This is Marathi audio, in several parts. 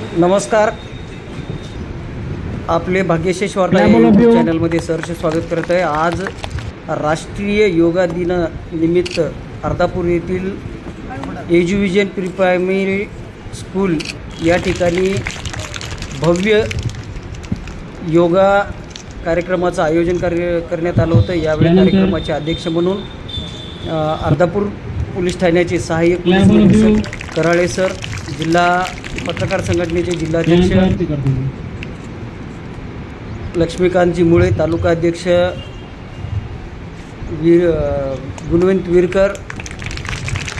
नमस्कार, आपले भाग्यशेष वार्ता यूट्यूब चॅनलमध्ये सहर्ष स्वागत करत आहे। आज राष्ट्रीय योगा दिनानिमित्त अर्धापूर येथील एज्युविजन प्री प्रायमरी स्कूल या ठिकाणी भव्य योगा कार्यक्रमाचं आयोजन करण्यात आलं होतं। यावेळी कार्यक्रमाचे अध्यक्ष म्हणून अर्धापूर पोलीस ठाण्याचे सहाय्यक पोलीस निरीक्षक कराळे सर, जिल्हा पत्रकार संघटनेचे जिल्हाध्यक्ष लक्ष्मीकांतजी मुळे, तालुका अध्यक्ष गुणवंत विरकर,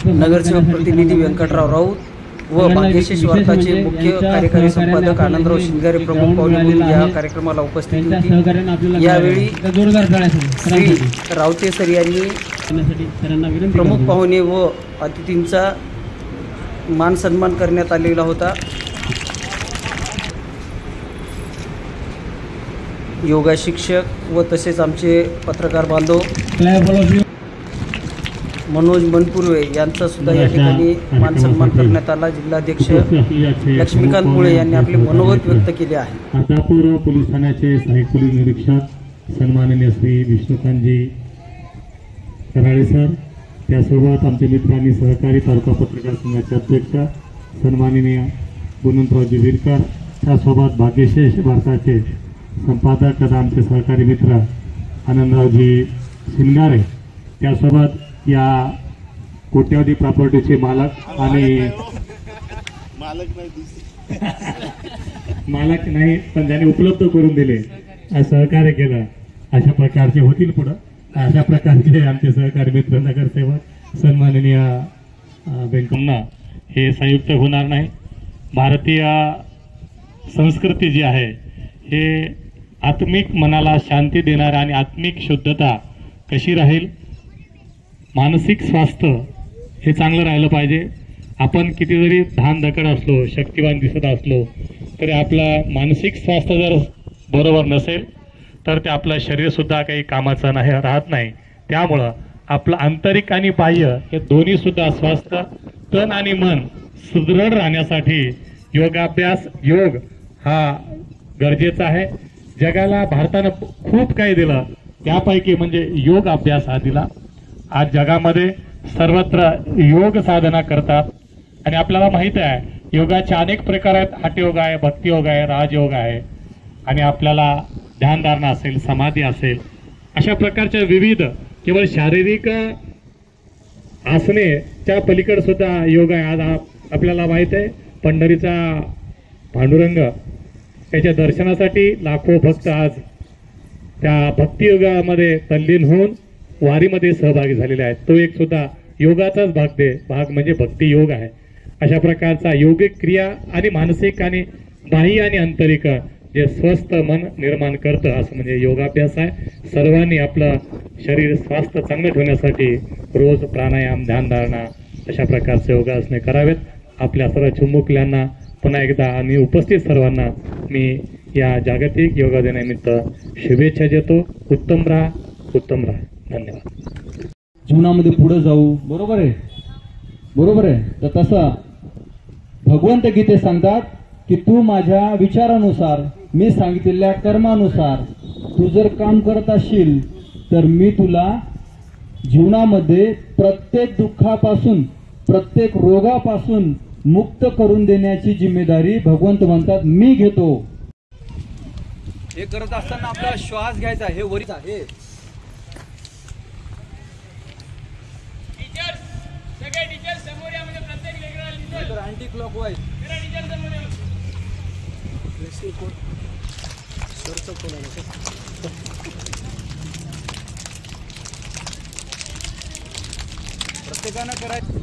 नगरसेवक प्रतिनिधी व्यंकटराव राऊत व भाग्यशेष वार्ताचे मुख्य कार्यकारी संपादक आनंदराव शिंगारे प्रमुख पाहुणे या कार्यक्रमाला उपस्थित होते। यावेळी श्री रावते सर यांनी प्रमुख पाहुणे व अतिथींचा मान सन्मान करण्यात आलेला होता। योगा शिक्षक व तसेच आमचे पत्रकार बांधव मनोज मनपुर्वे यांचा सुद्धा या ठिकाणी मान सन्मान करण्यात आला। जिल्हाध्यक्ष लक्ष्मीकांत मुळे यांनी आपले मनोगत व्यक्त केले आहे। अर्धापूर पोलीस ठाण्याचे सहाय्यक पोलीस निरीक्षक सन्माननीय श्री विष्णुकांतजी कराळे सर, त्यासोबत आमचे मित्र आणि सहकारी तालुका पत्रकार संघाचे अध्यक्ष सन्माननीय गुणवंतरावजी विरकर, त्यासोबत भाग्यशेष वार्ताचे संपादक तथा आमचे सहकारी मित्र आनंदरावजी शिंगारे, त्यासोबत या कोट्यावधी प्रॉपर्टीचे मालक आणि मालक नाही पण ज्यांनी उपलब्ध करून दिले, सहकार्य केलं, अशा प्रकारचे होतील पुढं। अशा प्रकारचे आमचे सहकारी मित्र नगरसेवक सन्माननीय व्यंकटराव, हे संयुक्त होणार नाही। भारतीय संस्कृती जी आहे हे आत्मिक मनाला शांती देणार आणि आत्मिक शुद्धता कशी राहील, मानसिक स्वास्थ्य हे चांगलं राहिलं पाहिजे। आपण किती जरी धान धकड असलो, शक्तिवान दिसत असलो तरी आपलं मानसिक स्वास्थ्य जर बरोबर नसेल तर ते आपलं शरीरसुद्धा काही कामाचं नाही राहत नाही। त्यामुळं आपलं आंतरिक आणि बाह्य हे दोन्हीसुद्धा स्वास्थ्य, तन आणि मन सुदृढ राहण्यासाठी योगाभ्यास, योग हा गरजेचा आहे। जगाला भारतानं खूप काही दिलं, त्यापैकी म्हणजे योग अभ्यास हा दिला। आज जगामध्ये सर्वत्र योग साधना करतात आणि आपल्याला माहीत आहे योगाचे अनेक प्रकार आहेत। हठयोग आहे, भक्तियोग आहे, राजयोग आहे आणि आपल्याला ध्यानधारणा असेल, समाधी असेल, अशा प्रकारच्या विविध केवळ शारीरिक आसनेच्या पलीकडे सुद्धा योग आहे। आज आपल्याला माहीत आहे पंढरीचा पांडुरंग त्याच्या दर्शनासाठी लाखो भक्त आज त्या भक्तियोगामध्ये तल्लीन होऊन वारीमध्ये सहभागी झालेले आहेत। तो एक सुद्धा योगाचाच भाग म्हणजे भक्ती योग आहे। अशा प्रकारचा योगिक क्रिया आणि मानसिक आणि बाह्य आणि आंतरिक जे स्वस्थ मन निर्माण करतं असं म्हणजे योगाभ्यास आहे। सर्वांनी आपलं शरीर स्वास्थ्य चांगलं ठेवण्यासाठी रोज प्राणायाम, ध्यानधारणा अशा प्रकारचे योगासने करावेत। आपल्या सर्व चिमुकल्यांना पुन्हा एकदा आणि उपस्थित सर्वांना मी या जागतिक योगा दिनानिमित्त शुभेच्छा देतो। उत्तम राहा, उत्तम राहा। धन्यवाद। जीवनामध्ये पुढे जाऊ, बरोबर आहे, बरोबर आहे। तर तसं भगवंत गीते सांगतात की तू माझ्या विचारानुसार, मी सांगितलेल्या कर्मानुसार तू जर काम करत असशील तर मी तुला जीवनामध्ये प्रत्येक दुःखापासून, प्रत्येक रोगापासून मुक्त करून देण्याची जिम्मेदारी भगवंत म्हणतात मी घेतो। हे करत असताना आपला श्वास घ्यायचा, हे वरीच आहे। सगळे टीचर्स समोर या, म्हणजे प्रत्येक वेगळा अँटी क्लॉकवाईज प्रत्येकानं करायचं।